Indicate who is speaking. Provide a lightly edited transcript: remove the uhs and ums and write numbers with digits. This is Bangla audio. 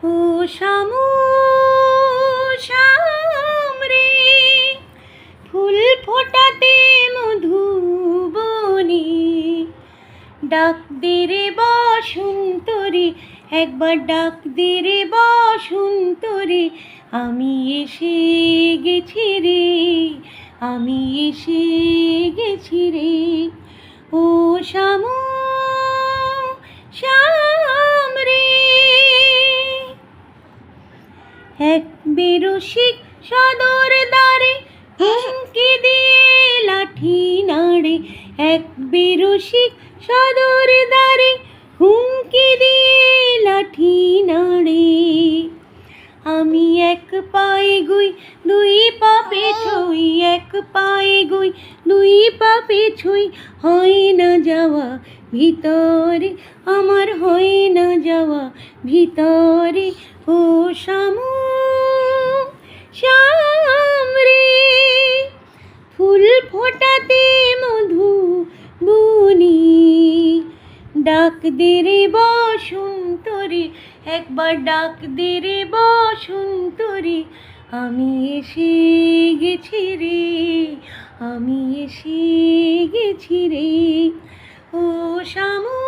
Speaker 1: ও শামু শাম রে, ফুল ফোটাতে মধুবনী, ডাক দে রে বসন্তরে, একবার ডাক দে রে বসন্তরে, আমি এসে গেছি রে, আমি এসে গেছি রে। ও শামু শাম রে, এক বেরসিক সদর দ্বারে হুমকি দিয়ে লাঠি নাড়ে, এক বেরসিক সদর দ্বারে হুমকি দিয়ে লাঠি নাড়ে। আমি এক পায়ে গুই দুই পা পেছই, এক পায়ে গুই দুই পা পেছই, হয় না যাওয়া ভিতরে, আমার হয় না যাওয়া ভিতরে। ও শামু শাম রে, ফুল ফোটাতে মধুবনী, ডাক দে রে বসন্তরে, একবার ডাক দে রে বসন্তরে, আমি এসে গেছি রে, আমি এসে গেছি রে। ও শামু